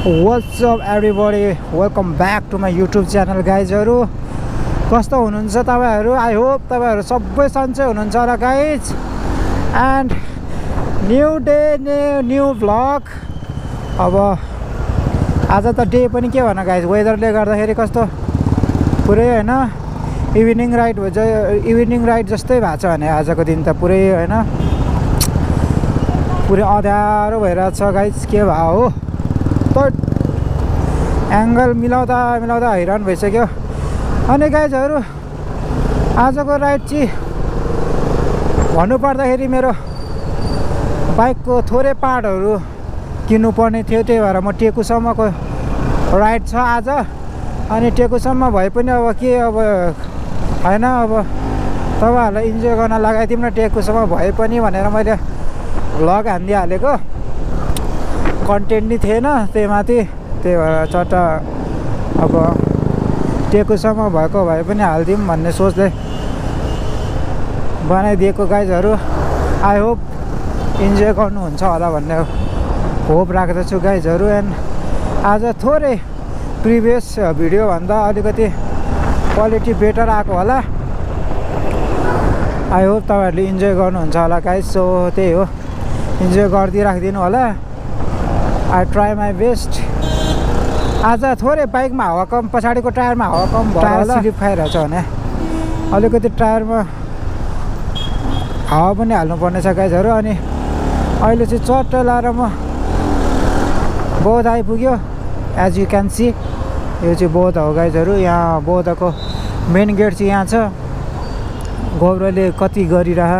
What's up everybody, welcome back to my YouTube channel guysहरु कस्तो हुनुहुन्छ तपाईहरु I hope तपाईहरु सबै सन्चै हुनुहुन्छ होला guys and new day new vlog अब आज त डे पनि के भन्न गाइस वेदरले गर्दाखेरि कस्तो पुरै हैन इभिनिङ राइड जस्तै भएको छ भने आजको दिन त पुरै हैन पुरै अँध्यारो भइरहेछ गाइस के भयो हो एंगल मिलाउँदा हैरान भइसक्यो अनि गाइजहरु आजको राइड चाहिँ भन्नु पर्दाखेरि मेरो बाइकको थोरै पार्टहरु किन्नु पर्ने थियो त्यही भएर म टेकुसम्मको राइड छ आज अनि टेकुसम्म भए पनि अब के अब हैन अब तपाईहरुलाई इन्जोय गर्न लगाइदिम न टेकुसम्म भए पनि भनेर मैले भ्लग हान्दिहालेको कन्टेन्ट नि थिएन त्यहीमाथि त्यही भएर चट्ट अब टेकुसम्म भएको भए पनि हाल्दिम भन्ने सोचले बनाइदिएको गाइजहरु आई होप इन्जोय गर्नुहुन्छ होला भन्ने होप राख्दछु गाइजहरु एन्ड आज थोरै प्रिभियस भिडियो भन्दा अलिकति क्वालिटी बेटर आएको होला आई होप तपाईहरुले इन्जोय गर्नुहुन्छ होला गाइज सो त्यही हो इन्जोय गर्दै राखिदिनु होला आई ट्राई माई बेस्ट आज थोरै बाइकमा हावा कम पछाडिको टायरमा हावा कम भयो होला स्लिप खाइरहेछ भने अलिकति टायरमा हावा पनि हाल्नुपर्ने छ गाइजहरु अनि अहिले चाहिँ चट्ट लाएर म बौद्ध आइपुग्यो एज यु क्यान सी यो चाहिँ बौद्ध हो गाइजहरु यहाँ बौद्धको मेन गेट चाहिँ यहाँ छ गौरवले कति गरिरह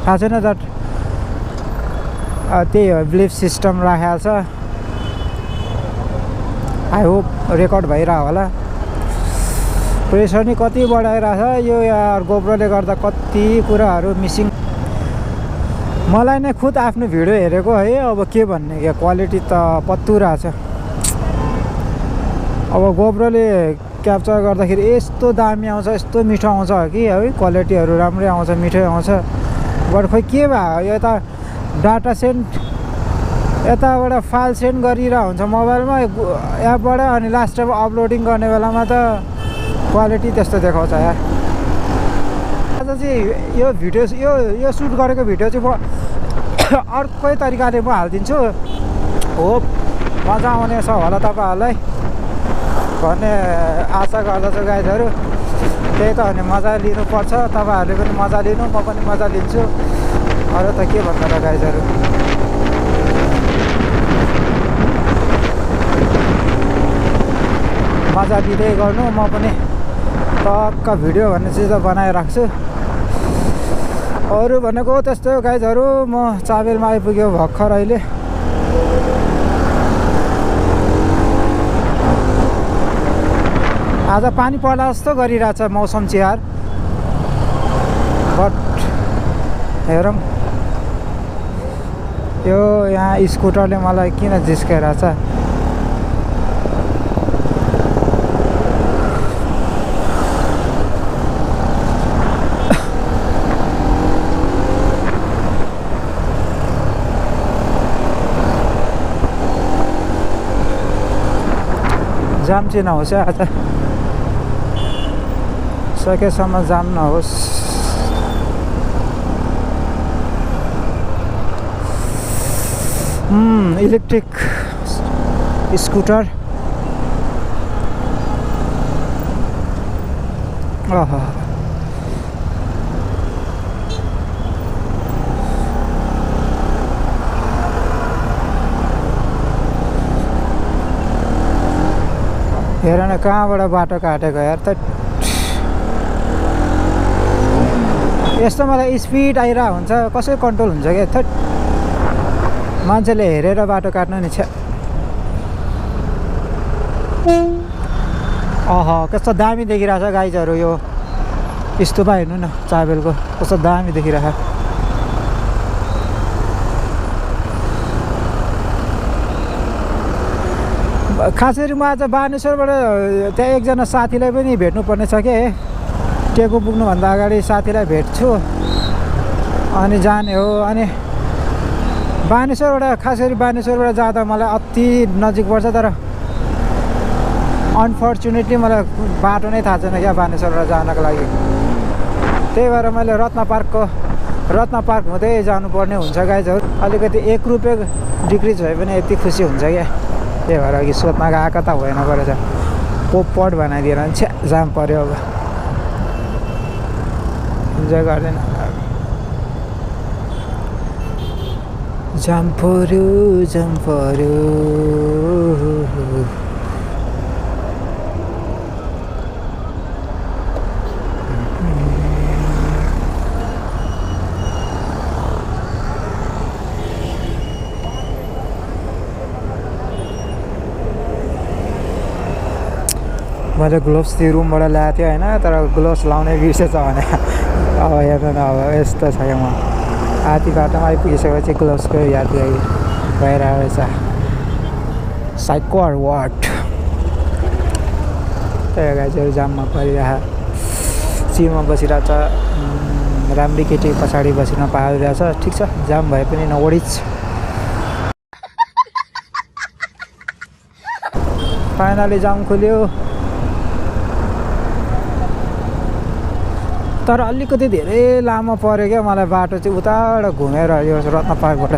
थाहा छैन त त्यही हो बिलिफ सिस्टम राखेको छ आई होप रेकर्ड भइरह होला प्रेसर नि कति बढाइरहेछ यो यार गोप्रोले गर्दा कति कुराहरू मिसिङ मलाई नै खुद आफ्नो भिडियो हेरेको है अब के भन्ने क्या क्वालिटी त पत्तु रहेछ अब गोप्रोले क्याप्चर गर्दाखेरि यस्तो दामी आउँछ यस्तो मिठो आउँछ कि है क्वालिटीहरू राम्रै आउँछ मिठै आउँछ बट खोइ के भयो यो त डाटा सेन्ड यताबाट फाइल सेन्ड गरिरह हुन्छ मोबाइलमा एपबाट अनि लास्ट टाइम अपलोडिङ गर्ने बेलामा त क्वालिटी त्यस्तो देखाउँछ यार आज चाहिँ यो भिडियो यो सुट गरेको भिडियो चाहिँ म अर्कै तरिकाले म हालिदिन्छु होप मजा आउने छ होला तपाईहरुलाई भन्ने आशा गर्दछु गाइजहरु त्यही त भने मजा लिनुपर्छ तपाईहरुले पनि मजा लिनु म पनि मजा लिन्छु अरु त के भन्नु र गाइजहरु मजा लिँदै गर्नु म पनि टक्क भिडियो भन्ने चिज त बनाइराख्छु अरू भनेको त्यस्तै हो गाइजहरु म चाबेलमा आइपुग्यो भर्खर अहिले आज पानी पर्ला जस्तो गरिरहेछ मौसम चाहिँ यार बट हेरौँ यो यहाँ स्कुटरले मलाई किन जिस्काइरहेछ जाम चाहिँ नहोस् आज सकेसम्म जाम नहोस् इलेक्ट्रिक स्कुटर हेर न कहाँबाट बाटो काटेको यार त यस्तो मलाई स्पिड आइरहेको हुन्छ कसरी कन्ट्रोल हुन्छ क्या थट मान्छेले हेरेर बाटो काट्नु नि छ कस्तो दामी देखिरहेछ गाइजहरु यो स्तूपा हेर्नु न चाबेलको कस्तो दामी देखिरहेछ खासरी म आज बानेश्वरबाट त्यहाँ एकजना साथीलाई पनि भेट्नुपर्ने छ के टेकु पुग्नुभन्दा अगाडि साथीलाई भेट्छु अनि जाने हो अनि बानेश्वरबाट खासरी बानेश्वरबाट जाँदा मलाई अति नजिक पर्छ तर अनफर्चुनेटली मलाई बाटो नै थाहा छैन क्या बानेश्वर जानको लागि। त्यही भएर मैले रत्न पार्क हुँदै जानुपर्ने हुन्छ गाइजहरू। अलिकति 1 रुपियाँ डिक्रिज भए पनि यति खुसी हुन्छ क्या। त्यही भएर अघि सोध्न गएको त होइन परेछ पोपट बनाइदिएर छ्या जाम पऱ्यो। अब इन्जोय गर्दैन जाम पऱ्यो मैले ग्लोभ्स त्यो रुमबाट ल्याएको थिएँ होइन, तर ग्लोभ्स लाउनै बिर्सेछ भने अब हेर्नु न अब यस्तो छ म आधी बाटोमा आइपुगिसकेपछि ग्लोभ्सको याद भइरहेको छ। साइको अर वाट त्यही गाइजहरू जाममा परिरहेको चिरमा बसिरहेछ। राम्री केटी पछाडि बसिन पारिरहेछ। ठिक छ जाम भए पनि नओडिच। फाइनली जाम खुल्यो, तर अलिकति धेरै लामो पऱ्यो क्या मलाई। बाटो चाहिँ उताबाट घुमेर यो रत्न पार्कबाट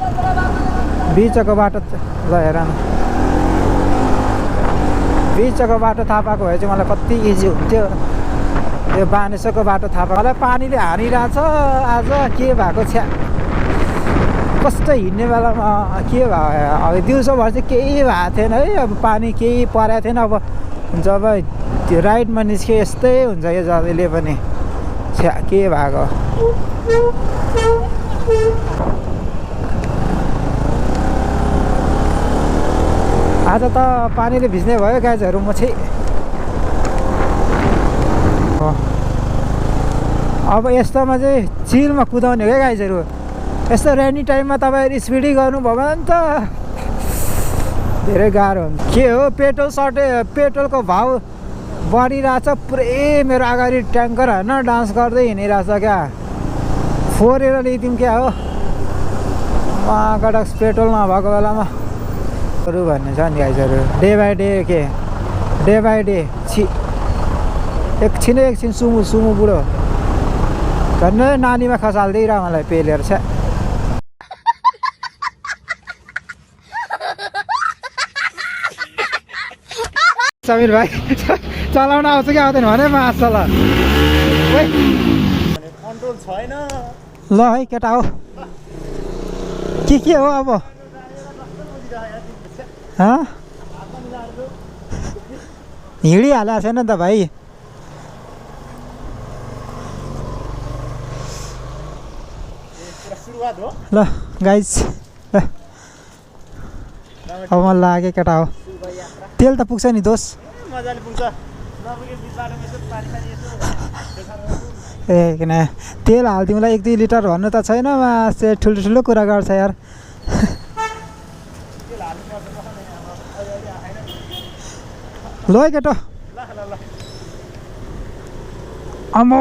बिचको बाटो ल हेर न, बिचको बाटो थाहा पाएको भए चाहिँ मलाई कति इजी हुन्थ्यो। यो बानेश्वरको बाटो थाहा पाएको मलाई पानीले हानिरहेछ आज। के भएको छ्या कस्तो हिँड्ने बेलामा के भयो दिउँसोभर चाहिँ केही भएको थिएन है। अब पानी केही परेको थिएन। अब जब त्यो राइडमा निस्क्यो यस्तै हुन्छ यो जहिले पनि छ्या के भएको। आज त पानीले भिज्ने भयो गाइजहरू। म चाहिँ अब यस्तोमा चाहिँ चिलमा कुदाउने हो क्या गाइजहरू। यस्तो रेनी टाइममा तपाईँहरू स्पिडी गर्नुभयो भने त धेरै गाह्रो हुन्छ। के हो पेट्रोलको भाउ बढिरहेछ पुरै। मेरो अगाडि ट्याङ्कर होइन डान्स गर्दै हिँडिरहेछ क्या। फोरेर ल्याइदिउँ क्या हो उहाँबाट पेट्रोल नभएको बेलामा अरू भन्ने छ नि गाइजहरू। डे बाई डे एकछिन सुमु बुढो झन्डै नालीमा खसाल्दै रह मलाई पेलेर छ। समीर भाइ चलाउन आउँछ कि आउँदैन भने मासला कन्ट्रोल छैन ल है केटा हो के हो अब हिँडिहालेको छैन नि त भाइ। ल गाइज ल अब मलाई लाग्यो केटा हो तेल त पुग्छ नि दोष। मजाले पुग्छ ए किन तेल हालिदिउँला 1-2 लिटर भन्नु त छैन। ठुलो कुरा गर्छ यार। ल है केटो अमौ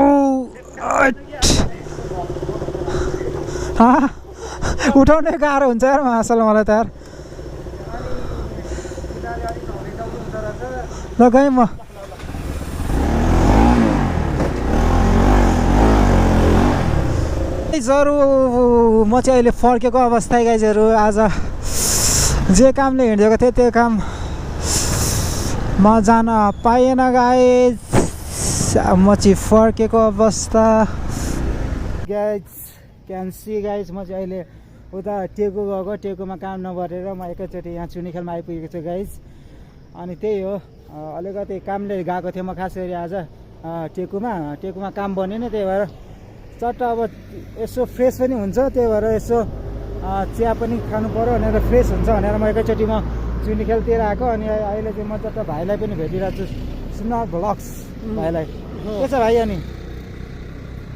उठाउने गाह्रो हुन्छ यार मासल मलाई त यार। ल गएँ म चाहिँ अहिले फर्केको अवस्था गाइजहरू। आज जे कामले हिँडेको थिएँ त्यो काम म जान पाएन गाइज। म चाहिँ फर्केको अवस्था गाइज क्यान सी गाइज। म चाहिँ अहिले उता टेकु गएको, टेकुमा काम नगरेर म एकैचोटि यहाँ चुनिखेलमा आइपुगेको छु गाइज। अनि त्यही हो अलिकति कामले गएको थिएँ म खास गरी आज टेकुमा काम बनेन। त्यही भएर चट्ट अब यसो फ्रेस पनि हुन्छ। त्यही भएर यसो चिया पनि खानु पऱ्यो भनेर फ्रेस हुन्छ भनेर म एकैचोटि म चुनिखेलतिर आएको। अनि अहिले चाहिँ म चट्ट भाइलाई पनि भेटिरहेको छु स्नर भ्लग्स भाइलाई। के छ भाइ अनि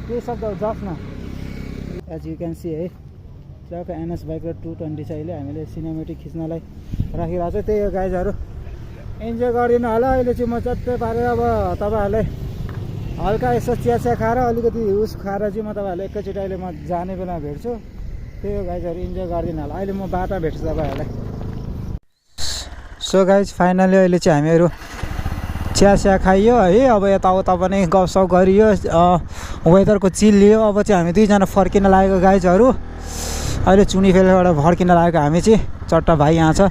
के शब्द जफ न एज यु क्यान सी है जब एनएस बाइक र 220 छ। अहिले हामीले सिनेमेटिक खिच्नलाई राखिरहेको छ। त्यही हो गाइजहरू इन्जोय गरिदिनु होला। अहिले चाहिँ म चट्टै पारेर अब तपाईँहरूलाई हल्का यसो चिया खाएर अलिकति उस खाएर चाहिँ म तपाईँहरूलाई एकैचोटि अहिले म जाने बेला भेट्छु। त्यही हो गाइजहरू इन्जोय गरिदिनु होला। अहिले म बाटो भेट्छु तपाईँहरूलाई। सो गाइज फाइनली अहिले चाहिँ हामीहरू चिया खाइयो है। अब यताउता पनि गफसफ गरियो, वेदरको चिल लियो। अब चाहिँ हामी दुईजना फर्किन लागेको गाइजहरू। अहिले चुनीफेलबाट फर्किन लागेको हामी चाहिँ। चट्टा भाइ यहाँ छ।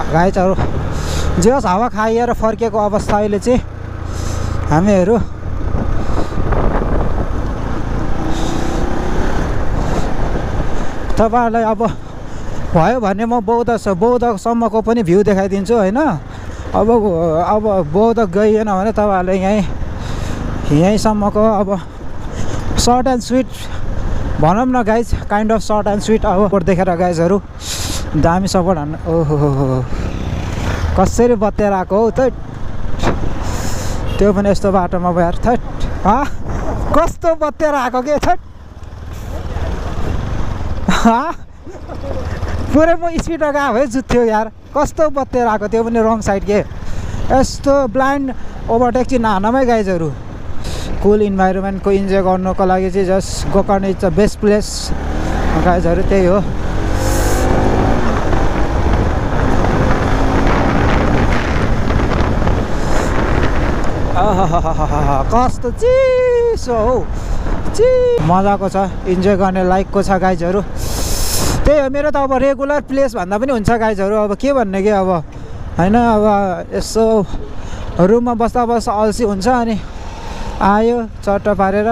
गाइजहरू जे होस् हावा खाइएर फर्केको अवस्था अहिले चाहिँ हामीहरू। तपाईँहरूलाई अब भयो भने म बौद्धसम्मको पनि भ्यू देखाइदिन्छु होइन। अब बौद्ध गइएन भने तपाईँहरूलाई यहीँसम्मको अब सर्ट एन्ड स्विट भनौँ न guys, kind of short and sweet अब देखेर गाइजहरू दामी सपोर्ट हान्नु। ओहो कसरी बत्तेर आएको हौ त, त्यो पनि यस्तो बाटोमा यार। थट कस्तो बत्तेर आएको के थट। पुरै म स्पिडमा गएको भए जुत्थ्यो यार। कस्तो बत्तेर आएको, त्यो पनि रङ साइड के। यस्तो ब्लाइन्ड ओभरटेक चाहिँ नानमै गाइजहरू। कुल इन्भाइरोमेन्टको इन्जोय गर्नुको लागि चाहिँ just Gokarna is the best place गाइजहरू। त्यही हो। कस्तो चिसो हौ, मजाको छ, इन्जोय गर्ने लाइकको छ गाइजहरू। त्यही हो, मेरो त अब रेगुलर प्लेस भन्दा पनि हुन्छ गाइजहरू। अब के भन्ने कि अब होइन, अब यसो रुममा बस्दा अल्छी हुन्छ अनि आयो चट्ट पारेर